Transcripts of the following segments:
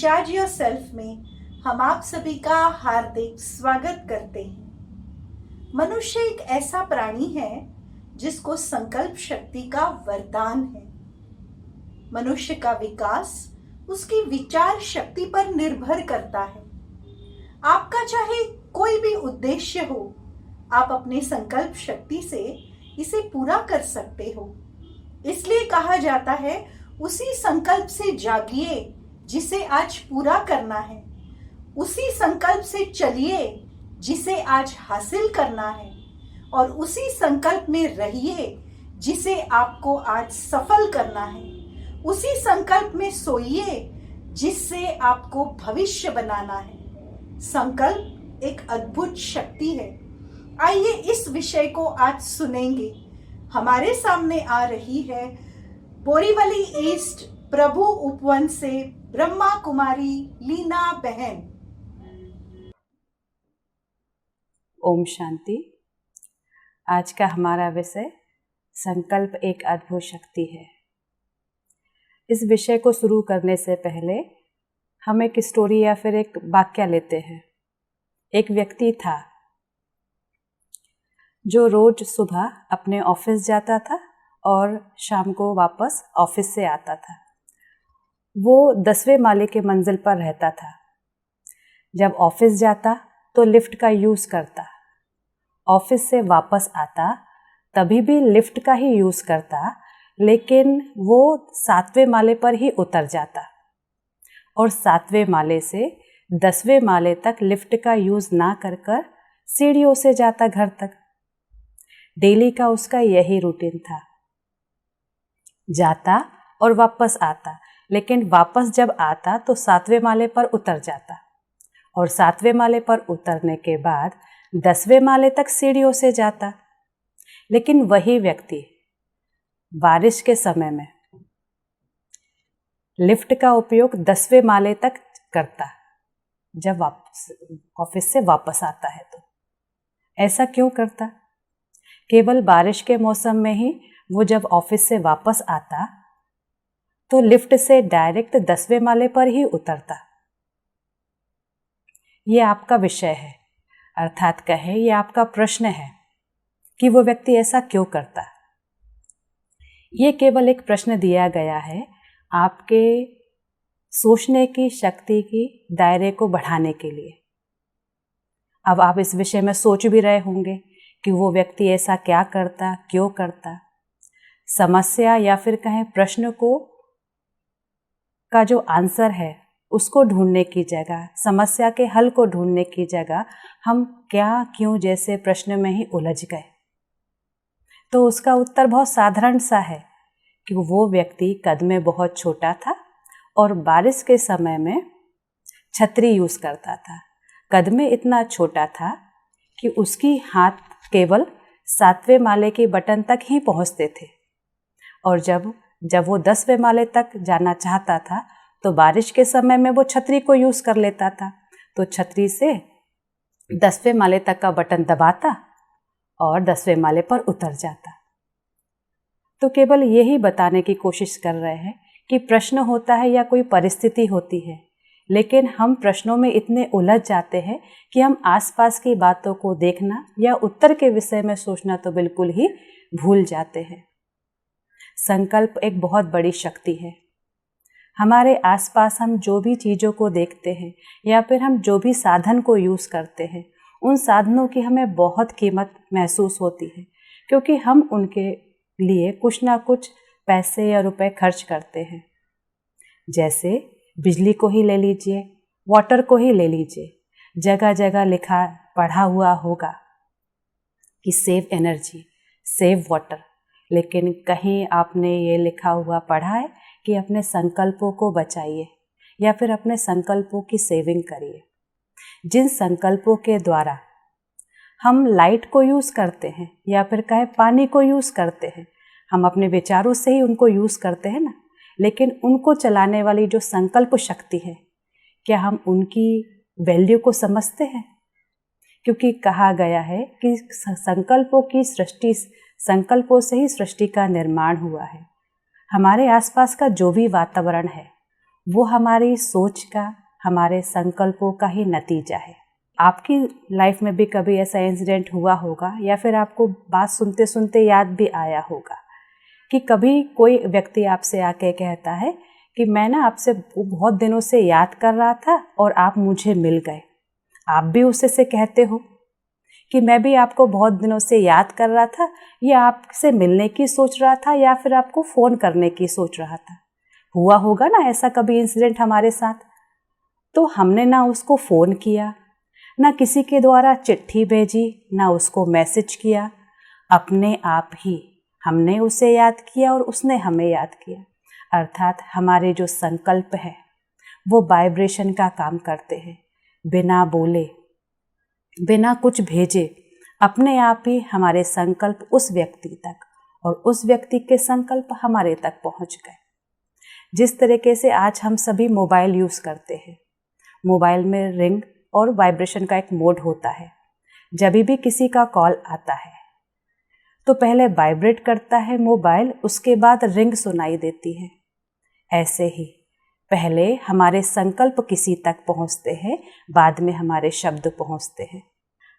Recharge your self में हम आप सभी का हार्दिक स्वागत करते हैं। मनुष्य एक ऐसा प्राणी है जिसको संकल्प शक्ति का वरदान है। मनुष्य का विकास उसकी विचार शक्ति पर निर्भर करता है। आपका चाहे कोई भी उद्देश्य हो, आप अपने संकल्प शक्ति से इसे पूरा कर सकते हो। इसलिए कहा जाता है, उसी संकल्प से जागिए जिसे आज पूरा करना है, उसी संकल्प से चलिए जिसे आज हासिल करना है, और उसी संकल्प में रहिए जिसे आपको आज सफल करना है। उसी संकल्प में सोइए जिससे आपको भविष्य बनाना है। संकल्प एक अद्भुत शक्ति है। आइए इस विषय को आज सुनेंगे। हमारे सामने आ रही है बोरीवली ईस्ट प्रभु उपवन से ब्रह्मा कुमारी लीना बहन। ओम शांति। आज का हमारा विषय संकल्प एक अद्भुत शक्ति है। इस विषय को शुरू करने से पहले हम एक स्टोरी या फिर एक वाक्य लेते हैं। एक व्यक्ति था जो रोज सुबह अपने ऑफिस जाता था और शाम को वापस ऑफिस से आता था। वो 10वें माले के मंजिल पर रहता था। जब ऑफिस जाता तो लिफ्ट का यूज़ करता, ऑफिस से वापस आता तभी भी लिफ्ट का ही यूज़ करता, लेकिन वो 7वें माले पर ही उतर जाता और 7वें माले से 10वें माले तक लिफ्ट का यूज़ ना कर सीढ़ियों से जाता घर तक। डेली का उसका यही रूटीन था, जाता और वापस आता, लेकिन वापस जब आता तो 7वें माले पर उतर जाता और 7वें माले पर उतरने के बाद 10वें माले तक सीढ़ियों से जाता। लेकिन वही व्यक्ति बारिश के समय में लिफ्ट का उपयोग 10वें माले तक करता जब वापस ऑफिस से वापस आता है। तो ऐसा क्यों करता? केवल बारिश के मौसम में ही वो जब ऑफिस से वापस आता तो लिफ्ट से डायरेक्ट 10वें माले पर ही उतरता। ये आपका विषय है, अर्थात कहे ये आपका प्रश्न है कि वो व्यक्ति ऐसा क्यों करता। ये केवल एक प्रश्न दिया गया है आपके सोचने की शक्ति की दायरे को बढ़ाने के लिए। अब आप इस विषय में सोच भी रहे होंगे कि वो व्यक्ति ऐसा क्या करता, क्यों करता। समस्या या फिर कहें प्रश्न का जो आंसर है उसको ढूंढने की जगह, समस्या के हल को ढूंढने की जगह हम क्या क्यों जैसे प्रश्न में ही उलझ गए। तो उसका उत्तर बहुत साधारण सा है कि वो व्यक्ति कद में बहुत छोटा था और बारिश के समय में छतरी यूज़ करता था। कद में इतना छोटा था कि उसकी हाथ केवल 7वें माले के बटन तक ही पहुंचते थे, और जब वो 10वें माले तक जाना चाहता था तो बारिश के समय में वो छतरी को यूज़ कर लेता था। तो छतरी से 10वें माले तक का बटन दबाता और 10वें माले पर उतर जाता। तो केवल यही बताने की कोशिश कर रहे हैं कि प्रश्न होता है या कोई परिस्थिति होती है, लेकिन हम प्रश्नों में इतने उलझ जाते हैं कि हम आसपास की बातों को देखना या उत्तर के विषय में सोचना तो बिल्कुल ही भूल जाते हैं। संकल्प एक बहुत बड़ी शक्ति है। हमारे आसपास हम जो भी चीज़ों को देखते हैं या फिर हम जो भी साधन को यूज़ करते हैं, उन साधनों की हमें बहुत कीमत महसूस होती है, क्योंकि हम उनके लिए कुछ ना कुछ पैसे या रुपए खर्च करते हैं। जैसे बिजली को ही ले लीजिए, वाटर को ही ले लीजिए। जगह जगह लिखा पढ़ा हुआ होगा कि सेव एनर्जी, सेव वाटर, लेकिन कहीं आपने ये लिखा हुआ पढ़ा है कि अपने संकल्पों को बचाइए या फिर अपने संकल्पों की सेविंग करिए। जिन संकल्पों के द्वारा हम लाइट को यूज़ करते हैं या फिर कहें पानी को यूज़ करते हैं, हम अपने विचारों से ही उनको यूज़ करते हैं ना, लेकिन उनको चलाने वाली जो संकल्प शक्ति है, क्या हम उनकी वैल्यू को समझते हैं? क्योंकि कहा गया है कि संकल्पों से ही सृष्टि का निर्माण हुआ है। हमारे आसपास का जो भी वातावरण है वो हमारी सोच का, हमारे संकल्पों का ही नतीजा है। आपकी लाइफ में भी कभी ऐसा इंसिडेंट हुआ होगा या फिर आपको बात सुनते सुनते याद भी आया होगा कि कभी कोई व्यक्ति आपसे आके कहता है कि मैं ना आपसे बहुत दिनों से याद कर रहा था और आप मुझे मिल गए। आप भी उसे से कहते हो कि मैं भी आपको बहुत दिनों से याद कर रहा था, या आपसे मिलने की सोच रहा था, या फिर आपको फ़ोन करने की सोच रहा था। हुआ होगा ना ऐसा कभी इंसिडेंट हमारे साथ। तो हमने ना उसको फ़ोन किया, ना किसी के द्वारा चिट्ठी भेजी, ना उसको मैसेज किया, अपने आप ही हमने उसे याद किया और उसने हमें याद किया। अर्थात हमारे जो संकल्प है वो वाइब्रेशन का काम करते हैं। बिना बोले, बिना कुछ भेजे, अपने आप ही हमारे संकल्प उस व्यक्ति तक और उस व्यक्ति के संकल्प हमारे तक पहुंच गए। जिस तरीके से आज हम सभी मोबाइल यूज़ करते हैं, मोबाइल में रिंग और वाइब्रेशन का एक मोड होता है। जब भी किसी का कॉल आता है तो पहले वाइब्रेट करता है मोबाइल, उसके बाद रिंग सुनाई देती है। ऐसे ही पहले हमारे संकल्प किसी तक पहुंचते हैं, बाद में हमारे शब्द पहुंचते हैं।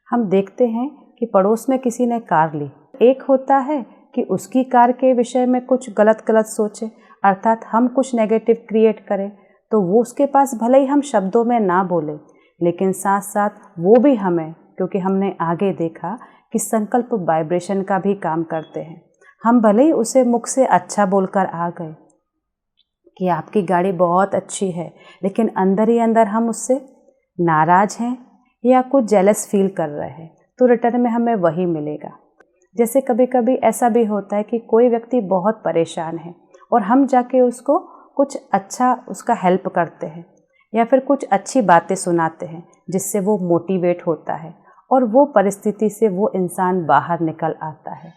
हम देखते हैं कि पड़ोस में किसी ने कार ली, एक होता है कि उसकी कार के विषय में कुछ गलत सोचे, अर्थात हम कुछ नेगेटिव क्रिएट करें, तो वो उसके पास भले ही हम शब्दों में ना बोले, लेकिन साथ साथ वो भी हमें, क्योंकि हमने आगे देखा कि संकल्प वाइब्रेशन का भी काम करते हैं। हम भले ही उसे मुख से अच्छा बोलकर आ गए कि आपकी गाड़ी बहुत अच्छी है, लेकिन अंदर ही अंदर हम उससे नाराज़ हैं या कुछ जेलस फील कर रहे हैं, तो रिटर्न में हमें वही मिलेगा। जैसे कभी कभी ऐसा भी होता है कि कोई व्यक्ति बहुत परेशान है और हम जाके उसको कुछ अच्छा उसका हेल्प करते हैं या फिर कुछ अच्छी बातें सुनाते हैं, जिससे वो मोटिवेट होता है और वो परिस्थिति से वो इंसान बाहर निकल आता है।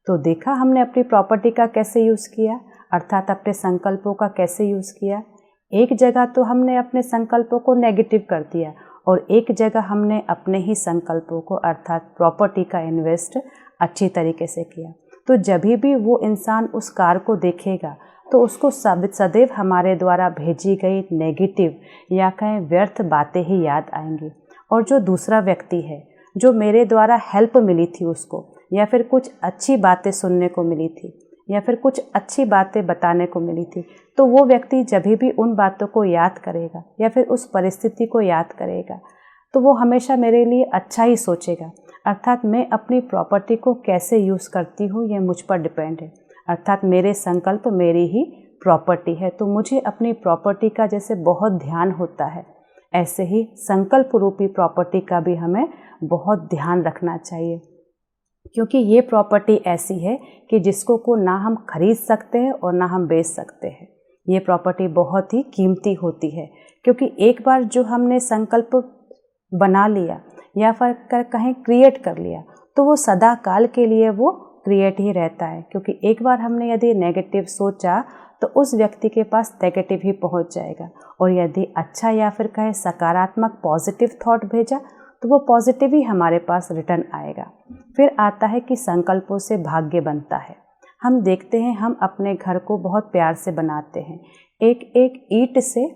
तो देखा हमने अपनी प्रॉपर्टी का कैसे यूज़ किया, अर्थात अपने संकल्पों का कैसे यूज़ किया। एक जगह तो हमने अपने संकल्पों को नेगेटिव कर दिया और एक जगह हमने अपने ही संकल्पों को, अर्थात प्रॉपर्टी का इन्वेस्ट अच्छी तरीके से किया। तो जब भी वो इंसान उस कार को देखेगा तो उसको सदैव हमारे द्वारा भेजी गई नेगेटिव या कहें व्यर्थ बातें ही याद आएंगी। और जो दूसरा व्यक्ति है, जो मेरे द्वारा हेल्प मिली थी उसको, या फिर कुछ अच्छी बातें सुनने को मिली थी या फिर कुछ अच्छी बातें बताने को मिली थी, तो वो व्यक्ति जब भी उन बातों को याद करेगा या फिर उस परिस्थिति को याद करेगा तो वो हमेशा मेरे लिए अच्छा ही सोचेगा। अर्थात मैं अपनी प्रॉपर्टी को कैसे यूज़ करती हूँ ये मुझ पर डिपेंड है। अर्थात मेरे संकल्प मेरी ही प्रॉपर्टी है, तो मुझे अपनी प्रॉपर्टी का जैसे बहुत ध्यान होता है, ऐसे ही संकल्प रूपी प्रॉपर्टी का भी हमें बहुत ध्यान रखना चाहिए, क्योंकि ये प्रॉपर्टी ऐसी है कि जिसको को ना हम खरीद सकते हैं और ना हम बेच सकते हैं। ये प्रॉपर्टी बहुत ही कीमती होती है, क्योंकि एक बार जो हमने संकल्प बना लिया या फिर कहीं क्रिएट कर लिया तो वो सदा काल के लिए वो क्रिएट ही रहता है। क्योंकि एक बार हमने यदि नेगेटिव सोचा तो उस व्यक्ति के पास नेगेटिव ही पहुंच जाएगा, और यदि अच्छा या फिर कहे सकारात्मक पॉजिटिव थॉट भेजा तो वो पॉजिटिव ही हमारे पास रिटर्न आएगा। फिर आता है कि संकल्पों से भाग्य बनता है। हम देखते हैं हम अपने घर को बहुत प्यार से बनाते हैं, एक एक ईंट से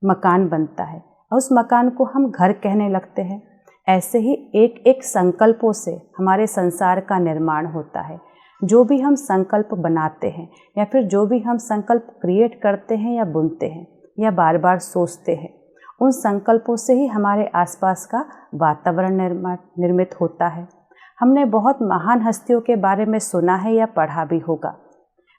मकान बनता है और उस मकान को हम घर कहने लगते हैं। ऐसे ही एक एक संकल्पों से हमारे संसार का निर्माण होता है। जो भी हम संकल्प बनाते हैं या फिर जो भी हम संकल्प क्रिएट करते हैं या बुनते हैं या बार बार सोचते हैं, उन संकल्पों से ही हमारे आसपास का वातावरण निर्मित होता है। हमने बहुत महान हस्तियों के बारे में सुना है या पढ़ा भी होगा।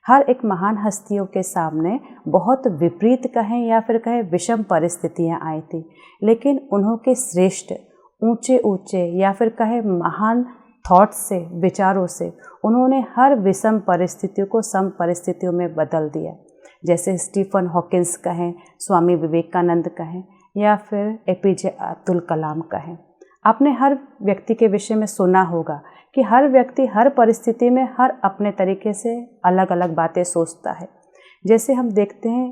हर एक महान हस्तियों के सामने बहुत विपरीत कहें या फिर कहें विषम परिस्थितियां आई थी, लेकिन उन्हों के श्रेष्ठ ऊंचे ऊंचे या फिर कहें महान थॉट्स से, विचारों से उन्होंने हर विषम परिस्थितियों को सम परिस्थितियों में बदल दिया। जैसे स्टीफन हॉकिंस कहें, स्वामी विवेकानंद कहें या फिर एपीजे अब्दुल कलाम कहें। आपने हर व्यक्ति के विषय में सुना होगा कि हर व्यक्ति हर परिस्थिति में हर अपने तरीके से अलग अलग बातें सोचता है। जैसे हम देखते हैं,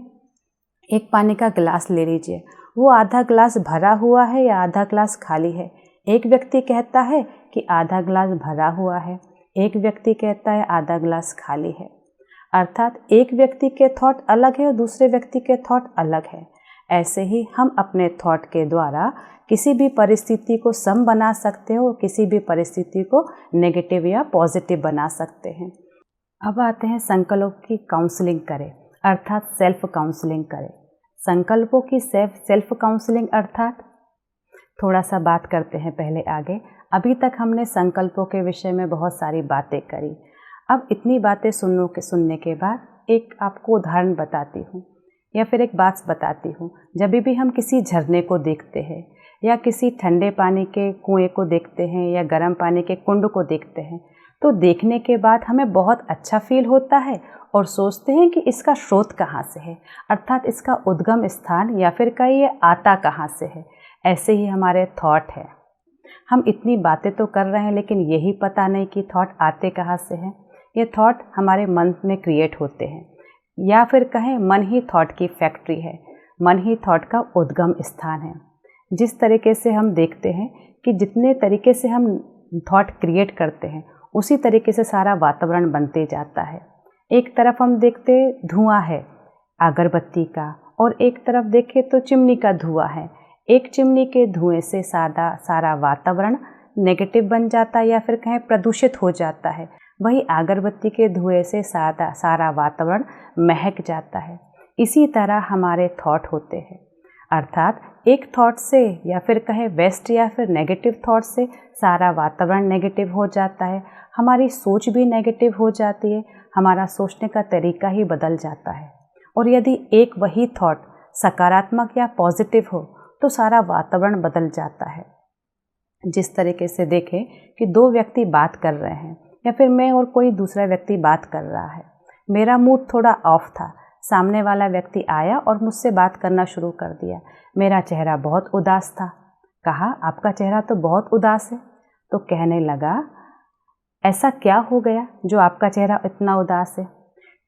एक पानी का गिलास ले लीजिए, वो आधा गिलास भरा हुआ है या आधा गिलास खाली है। एक व्यक्ति कहता है कि आधा गिलास भरा हुआ है, एक व्यक्ति कहता है आधा गिलास खाली है। अर्थात एक व्यक्ति के थॉट अलग है और दूसरे व्यक्ति के थॉट अलग है। ऐसे ही हम अपने थॉट के द्वारा किसी भी परिस्थिति को सम बना सकते हैं और किसी भी परिस्थिति को नेगेटिव या पॉजिटिव बना सकते हैं। अब आते हैं संकल्पों की काउंसलिंग करें, अर्थात सेल्फ काउंसलिंग करें। संकल्पों की सेल्फ काउंसलिंग अर्थात थोड़ा सा बात करते हैं पहले आगे। अभी तक हमने संकल्पों के विषय में बहुत सारी बातें करी। अब इतनी बातें सुनने के बाद एक आपको उदाहरण बताती हूँ या फिर एक बात बताती हूँ। जब भी हम किसी झरने को देखते हैं या किसी ठंडे पानी के कुएं को देखते हैं या गर्म पानी के कुंड को देखते हैं तो देखने के बाद हमें बहुत अच्छा फील होता है और सोचते हैं कि इसका स्रोत कहाँ से है, अर्थात इसका उद्गम स्थान या फिर कहीं ये आता कहाँ से है। ऐसे ही हमारे थॉट है। हम इतनी बातें तो कर रहे हैं लेकिन यही पता नहीं कि थॉट आते कहाँ से हैं। ये थॉट हमारे मन में क्रिएट होते हैं या फिर कहें मन ही थॉट की फैक्ट्री है, मन ही थॉट का उद्गम स्थान है। जिस तरीके से हम देखते हैं कि जितने तरीके से हम थॉट क्रिएट करते हैं उसी तरीके से सारा वातावरण बनते जाता है। एक तरफ हम देखते धुआं है अगरबत्ती का और एक तरफ देखें तो चिमनी का धुआं है। एक चिमनी के धुएं से सारा वातावरण नेगेटिव बन जाता है या फिर कहें प्रदूषित हो जाता है। वही अगरबत्ती के धुएं से सारा वातावरण महक जाता है। इसी तरह हमारे थॉट होते हैं, अर्थात एक थॉट से या फिर कहें वेस्ट या फिर नेगेटिव थॉट से सारा वातावरण नेगेटिव हो जाता है। हमारी सोच भी नेगेटिव हो जाती है, हमारा सोचने का तरीका ही बदल जाता है। और यदि एक वही थॉट सकारात्मक या पॉजिटिव हो तो सारा वातावरण बदल जाता है। जिस तरीके से देखें कि दो व्यक्ति बात कर रहे हैं या फिर मैं और कोई दूसरा व्यक्ति बात कर रहा है। मेरा मूड थोड़ा ऑफ था, सामने वाला व्यक्ति आया और मुझसे बात करना शुरू कर दिया। मेरा चेहरा बहुत उदास था। कहा, आपका चेहरा तो बहुत उदास है। तो कहने लगा, ऐसा क्या हो गया जो आपका चेहरा इतना उदास है।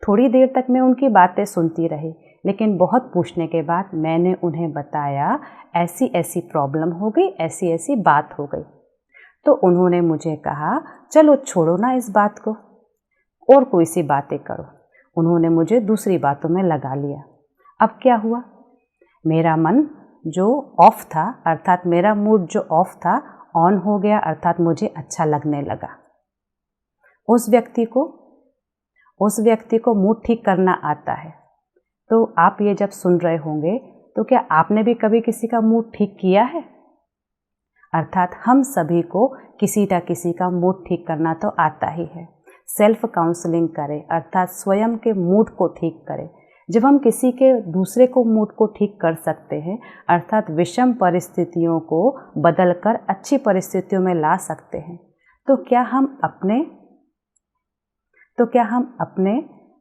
थोड़ी देर तक मैं उनकी बातें सुनती रही, लेकिन बहुत पूछने के बाद मैंने उन्हें बताया ऐसी ऐसी प्रॉब्लम हो गई, ऐसी ऐसी बात हो गई। तो उन्होंने मुझे कहा, चलो छोड़ो ना इस बात को और कोई सी बातें करो। उन्होंने मुझे दूसरी बातों में लगा लिया। अब क्या हुआ, मेरा मन जो ऑफ था, अर्थात मेरा मूड जो ऑफ था ऑन हो गया, अर्थात मुझे अच्छा लगने लगा। उस व्यक्ति को मूड ठीक करना आता है। तो आप ये जब सुन रहे होंगे तो क्या आपने भी कभी किसी का मूड ठीक किया है? अर्थात हम सभी को किसी न किसी का मूड ठीक करना तो आता ही है। सेल्फ काउंसलिंग करें, अर्थात स्वयं के मूड को ठीक करें। जब हम किसी के दूसरे को मूड को ठीक कर सकते हैं, अर्थात विषम परिस्थितियों को बदलकर अच्छी परिस्थितियों में ला सकते हैं, तो क्या हम अपने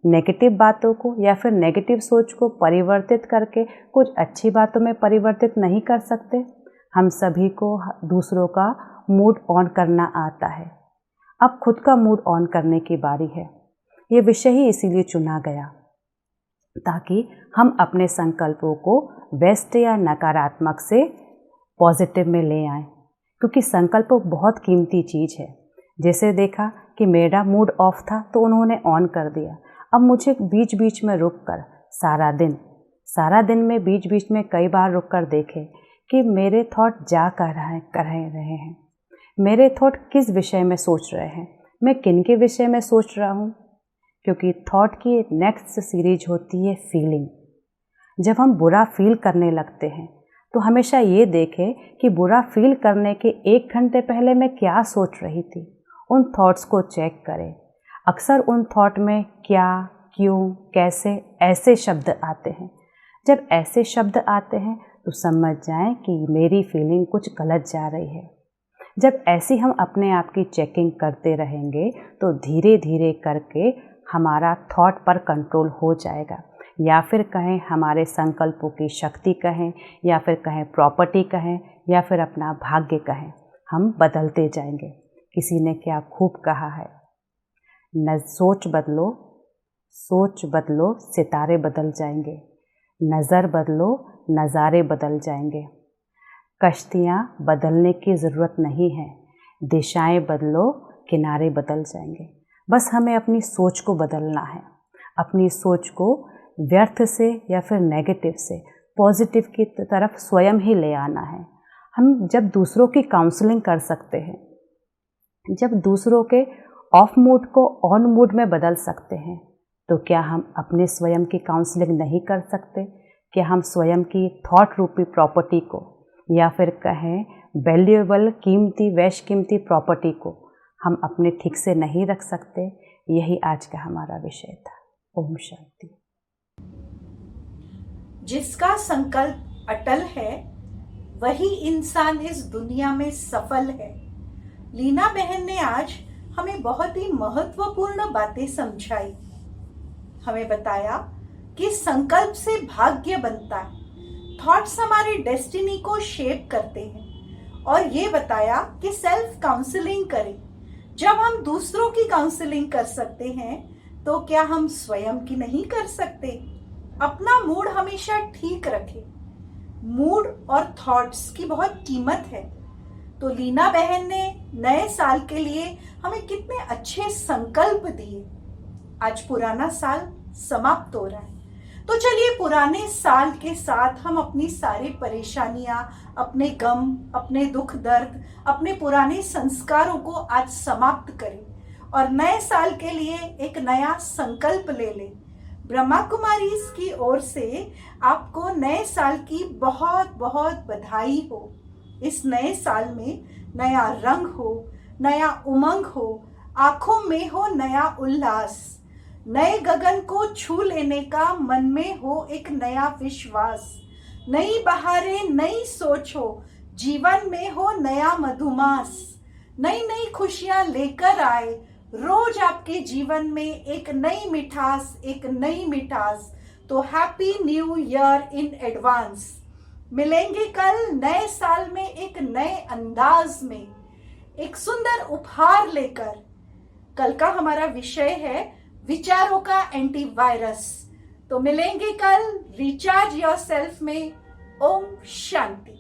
नेगेटिव बातों को या फिर नेगेटिव सोच को परिवर्तित करके कुछ अच्छी बातों में परिवर्तित नहीं कर सकते? हम सभी को दूसरों का मूड ऑन करना आता है। अब खुद का मूड ऑन करने की बारी है। ये विषय ही इसीलिए चुना गया ताकि हम अपने संकल्पों को वेस्ट या नकारात्मक से पॉजिटिव में ले आएं, क्योंकि संकल्प बहुत कीमती चीज़ है। जैसे देखा कि मेरा मूड ऑफ था तो उन्होंने ऑन कर दिया। अब मुझे बीच बीच में रुककर सारा दिन में बीच बीच में कई बार रुककर देखे कि मेरे थॉट कर रहे हैं, मेरे थॉट किस विषय में सोच रहे हैं, मैं किन के विषय में सोच रहा हूँ। क्योंकि थॉट की नेक्स्ट सीरीज होती है फीलिंग। जब हम बुरा फील करने लगते हैं तो हमेशा ये देखें कि बुरा फील करने के 1 घंटे पहले मैं क्या सोच रही थी। उन थॉट्स को चेक करें। अक्सर उन थॉट में क्या, क्यों, कैसे ऐसे शब्द आते हैं। जब ऐसे शब्द आते हैं तो समझ जाएं कि मेरी फीलिंग कुछ गलत जा रही है। जब ऐसी हम अपने आप की चेकिंग करते रहेंगे तो धीरे धीरे करके हमारा थॉट पर कंट्रोल हो जाएगा, या फिर कहें हमारे संकल्पों की शक्ति कहें, या फिर कहें प्रॉपर्टी कहें, या फिर अपना भाग्य कहें, हम बदलते जाएंगे। किसी ने क्या खूब कहा है, सोच बदलो सितारे बदल जाएंगे, नज़र बदलो नज़ारे बदल जाएंगे। कश्तियाँ बदलने की ज़रूरत नहीं है, दिशाएं बदलो किनारे बदल जाएंगे। बस हमें अपनी सोच को बदलना है, अपनी सोच को व्यर्थ से या फिर नेगेटिव से पॉजिटिव की तरफ स्वयं ही ले आना है। हम जब दूसरों की काउंसलिंग कर सकते हैं, जब दूसरों के ऑफ मूड को ऑन मूड में बदल सकते हैं, तो क्या हम अपने स्वयं की काउंसलिंग नहीं कर सकते? क्या हम स्वयं की थॉट रूपी प्रॉपर्टी को या फिर कहें वैल्यूएबल कीमती वैश कीमती प्रॉपर्टी को हम अपने ठीक से नहीं रख सकते? यही आज का हमारा विषय था। ओम शांति। जिसका संकल्प अटल है वही इंसान इस दुनिया में सफल है। लीना बहन ने आज हमें बहुत ही महत्वपूर्ण बातें समझाई। हमें बताया कि संकल्प से भाग्य बनता है, थॉट्स हमारे डेस्टिनी को शेप करते हैं, और ये बताया कि सेल्फ काउंसलिंग करें। जब हम दूसरों की काउंसलिंग कर सकते हैं तो क्या हम स्वयं की नहीं कर सकते? अपना मूड हमेशा ठीक रखें। मूड और थॉट्स की बहुत कीमत है। तो लीना बहन ने नए साल के लिए हमें कितने अच्छे संकल्प दिए। आज पुराना साल समाप्त हो रहा है, तो चलिए पुराने साल के साथ हम अपनी सारी परेशानियां, अपने गम, अपने दुख दर्द, अपने पुराने संस्कारों को आज समाप्त करें और नए साल के लिए एक नया संकल्प ले लें। ब्रह्मा कुमारी की ओर से आपको नए साल की बहुत बहुत बधाई हो। इस नए साल में नया रंग हो, नया उमंग हो, आंखों में हो नया उल्लास, नए गगन को छू लेने का मन में हो एक नया विश्वास, नई बहारें, नई सोच हो, जीवन में हो नया मधुमास, नई नई खुशियां लेकर आए रोज आपके जीवन में एक नई मिठास, एक नई मिठास। तो happy new year in advance. मिलेंगे कल नए साल में एक नए अंदाज में, एक सुंदर उपहार लेकर। कल का हमारा विषय है विचारों का एंटीवायरस। तो मिलेंगे कल रिचार्ज योरसेल्फ में। ओम शांति।